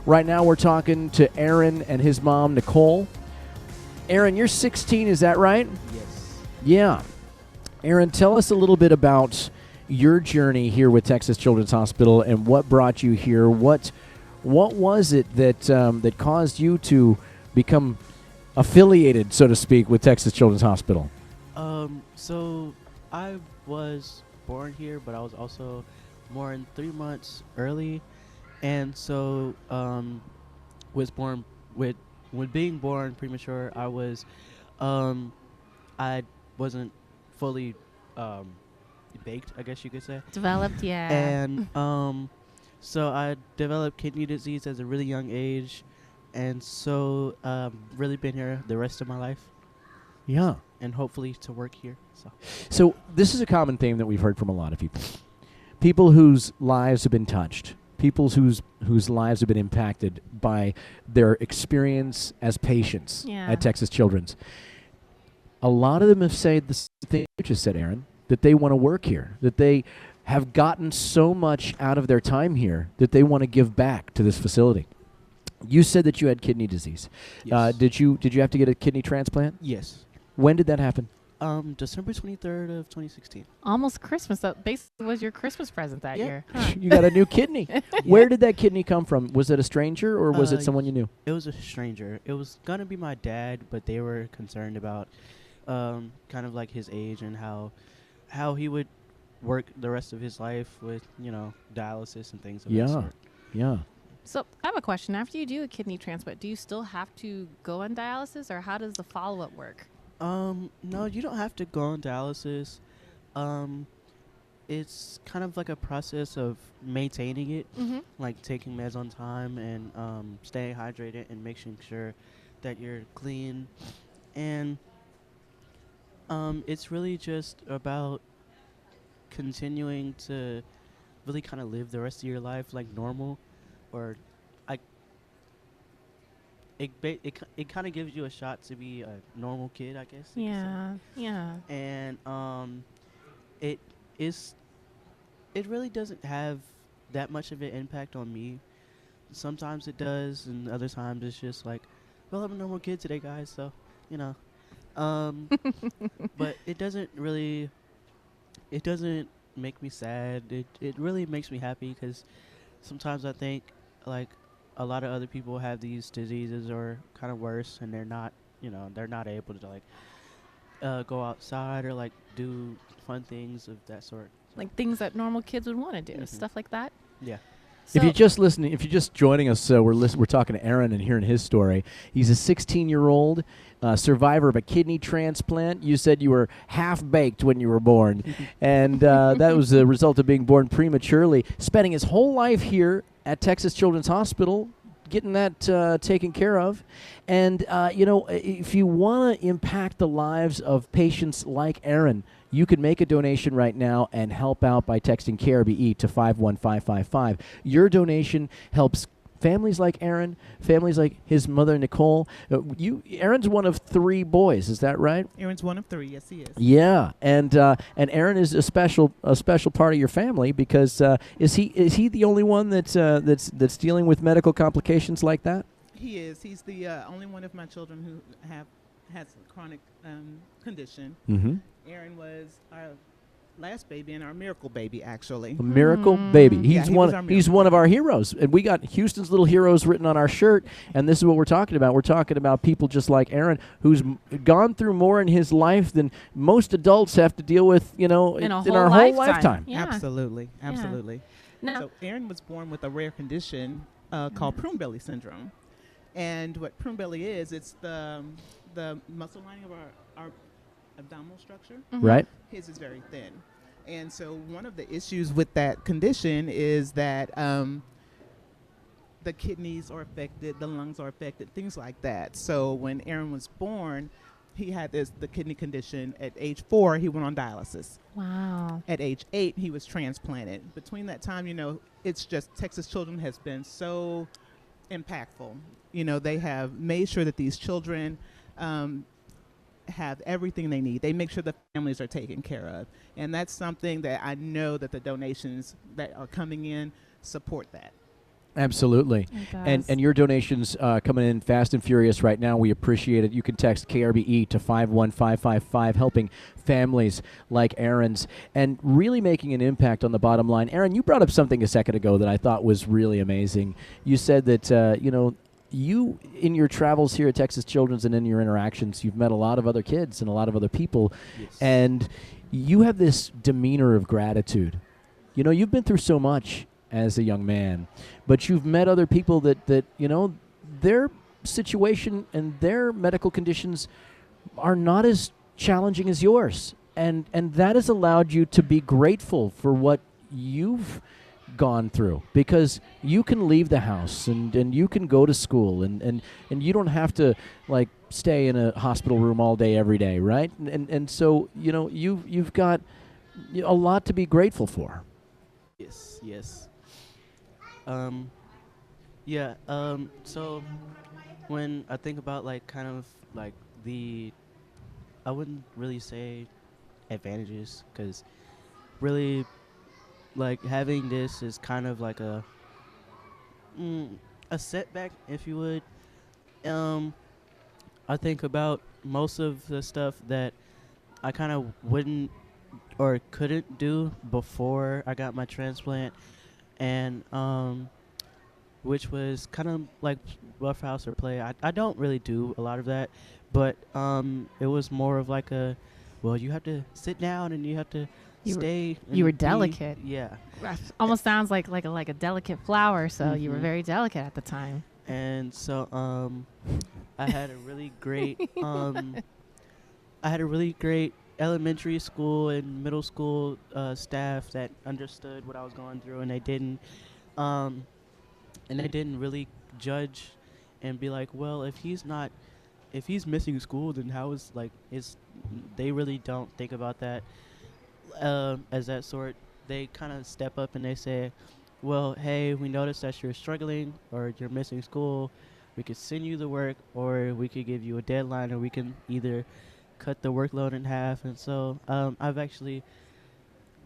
Right now we're talking to Aaron and his mom, Nicole. Aaron, you're 16, is that right? Yes. Yeah. Aaron, tell us a little bit about your journey here with Texas Children's Hospital and what brought you here. What was it that that caused you to become affiliated, so to speak, with Texas Children's Hospital? So I was born here, but I was also born 3 months early, and so was born with when being born premature. I wasn't fully baked, I guess you could say. Developed, yeah. And so I developed kidney disease at a really young age, and so really been here the rest of my life, Yeah. and hopefully to work here. So this is a common theme that we've heard from a lot of people. People whose lives have been touched. People whose lives have been impacted by their experience as patients at Texas Children's. A lot of them have said the same thing you just said, Aaron, that they want to work here, that they have gotten so much out of their time here that they want to give back to this facility. You said that you had kidney disease. Yes. Did you have to get a kidney transplant? Yes. When did that happen? December 23rd of 2016. Almost Christmas. That basically was your Christmas present that Yep. year. Huh. You got a new kidney. Where did that kidney come from? Was it a stranger or was it someone you knew? It was a stranger. It was gonna be my dad, but they were concerned about kind of like his age and how he would work the rest of his life with, dialysis and things of that sort. Yeah. So I have a question. After you do a kidney transplant, do you still have to go on dialysis, or how does the follow-up work? No, you don't have to go on dialysis. It's kind of like a process of maintaining it, like taking meds on time and staying hydrated and making sure that you're clean. And it's really just about continuing to really kind of live the rest of your life like normal, or it kind of gives you a shot to be a normal kid, I guess. Yeah. And it really doesn't have that much of an impact on me. Sometimes it does, and other times it's just like, well, I'm a normal kid today, guys, so but it doesn't make me sad. It really makes me happy, because sometimes I think like a lot of other people have these diseases or kind of worse, and they're not able to like go outside or like do fun things of that sort. Like things that normal kids would want to do, stuff like that. Yeah. So If you're just joining us, we're talking to Aaron and hearing his story. He's a 16-year-old survivor of a kidney transplant. You said you were half-baked when you were born, and that was a result of being born prematurely. Spending his whole life here at Texas Children's Hospital, getting that taken care of. And, if you want to impact the lives of patients like Aaron, you can make a donation right now and help out by texting CARE-BE to 51555. Your donation helps families like Aaron, families like his mother, Nicole. Aaron's one of 3 boys, is that right? Aaron's one of 3, yes he is. Yeah, and Aaron is a special part of your family, because is he the only one that's dealing with medical complications like that? He is. He's the only one of my children who has a chronic condition. Mm-hmm. Aaron was our last baby and our miracle baby, actually. A miracle baby. Yeah, he was our He's miracle one of our heroes, and we got Houston's Little Heroes written on our shirt. And this is what we're talking about. We're talking about people just like Aaron, who's gone through more in his life than most adults have to deal with, in our whole lifetime. Yeah. Absolutely. Now, So Aaron was born with a rare condition called prune belly syndrome. And what prune belly is, it's the muscle lining of our abdominal structure. Right? His is very thin. And so one of the issues with that condition is that the kidneys are affected, the lungs are affected, things like that. So when Aaron was born, he had the kidney condition. At age 4, he went on dialysis. wow. At age 8, he was transplanted. Between that time, it's just Texas Children has been so impactful. They have made sure that these children have everything they need. They make sure the families are taken care of. And that's something that I know that the donations that are coming in support that. Absolutely. It And does. your donations coming in fast and furious right now. We appreciate it. You can text KRBE to 51555, helping families like Aaron's and really making an impact on the bottom line. Aaron, you brought up something a second ago that I thought was really amazing. You said that, you, in your travels here at Texas Children's and in your interactions, you've met a lot of other kids and a lot of other people, Yes. and you have this demeanor of gratitude. You know, you've been through so much as a young man, but you've met other people that their situation and their medical conditions are not as challenging as yours. And that has allowed you to be grateful for what you've gone through, because you can leave the house and you can go to school and you don't have to like stay in a hospital room all day every day, right? And so, you've got a lot to be grateful for. Yes. Yeah. So when I think about like kind of like I wouldn't really say advantages, because really like having this is kind of like a setback, if you would. I think about most of the stuff that I kind of wouldn't or couldn't do before I got my transplant, and which was kind of like roughhouse or play. I don't really do a lot of that, but it was more of like you have to sit down and you have to You were- stay. you were and be- delicate. Yeah. Almost sounds like a delicate flower. So you were Mhm. very delicate at the time. And so I had a really great elementary school and middle school staff that understood what I was going through, and they didn't really judge and be like, well, if he's missing school, then how is they really don't think about that as that sort. They kind of step up and they say, well, hey, we noticed that you're struggling or you're missing school. We could send you the work, or we could give you a deadline, or we can either cut the workload in half. And so I've actually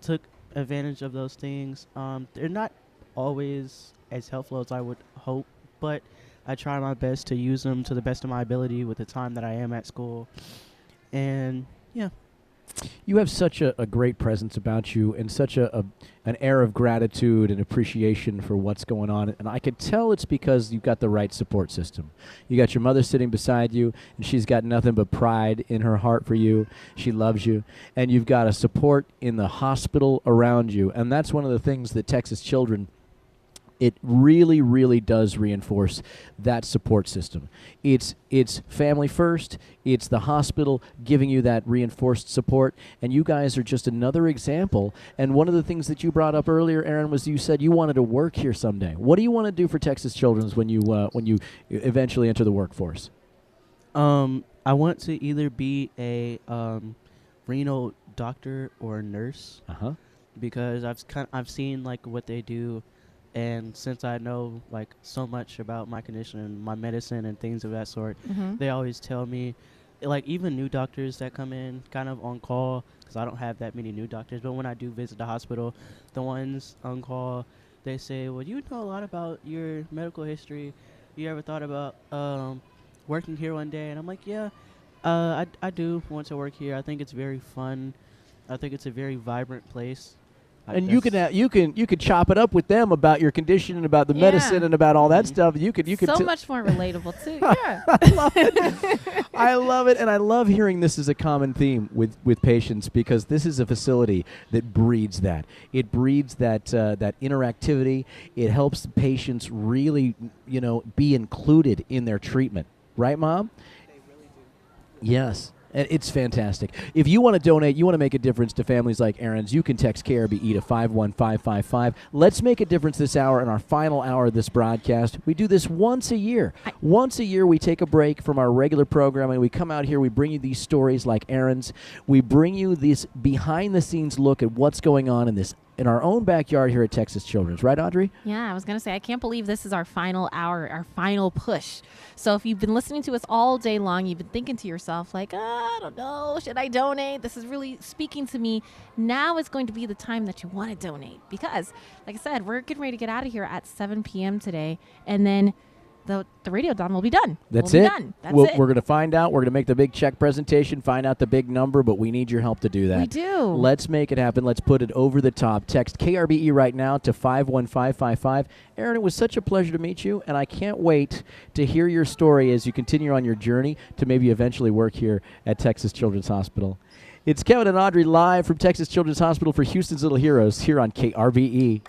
took advantage of those things. They're not always as helpful as I would hope, but I try my best to use them to the best of my ability with the time that I am at school. And yeah. You have such a great presence about you, and such an air of gratitude and appreciation for what's going on. And I could tell it's because you've got the right support system. You got your mother sitting beside you, and she's got nothing but pride in her heart for you. She loves you. And you've got a support in the hospital around you. And that's one of the things that Texas Children, it really, really does reinforce that support system. It's family first. It's the hospital giving you that reinforced support. And you guys are just another example. And one of the things that you brought up earlier, Aaron, was you said you wanted to work here someday. What do you want to do for Texas Children's when you eventually enter the workforce? I want to either be a renal doctor or a nurse, because I've seen like what they do. And since I know like so much about my condition and my medicine and things of that sort, they always tell me, like even new doctors that come in kind of on call, because I don't have that many new doctors, but when I do visit the hospital, the ones on call, they say, well, you know a lot about your medical history. You ever thought about working here one day? And I'm like, yeah, I do want to work here. I think it's very fun. I think it's a very vibrant place. And you can chop it up with them about your condition and about the medicine and about all that stuff. You could so much more relatable too. Yeah, I love it, and I love hearing this as a common theme with patients, because this is a facility that breeds that. It breeds that interactivity. It helps the patients really, be included in their treatment. Right, Mom? They really do. Yes. It's fantastic. If you want to donate, you want to make a difference to families like Aaron's, you can text KRBE to 51555. Let's make a difference this hour, in our final hour of this broadcast. We do this once a year. Once a year, we take a break from our regular programming. We come out here, we bring you these stories like Aaron's. We bring you this behind-the-scenes look at what's going on in this in our own backyard here at Texas Children's. Right, Audrey? Yeah, I was going to say, I can't believe this is our final hour, our final push. So if you've been listening to us all day long, you've been thinking to yourself, like, I don't know, should I donate? This is really speaking to me. Now is going to be the time that you want to donate because, like I said, we're getting ready to get out of here at 7 p.m. today, and then the Radiothon will be done. That's we'll it. Be done. That's it. We're going to find out. We're going to make the big check presentation, find out the big number, but we need your help to do that. We do. Let's make it happen. Let's put it over the top. Text KRBE right now to 51555. Aaron, it was such a pleasure to meet you, and I can't wait to hear your story as you continue on your journey to maybe eventually work here at Texas Children's Hospital. It's Kevin and Audrey live from Texas Children's Hospital for Houston's Little Heroes here on KRBE.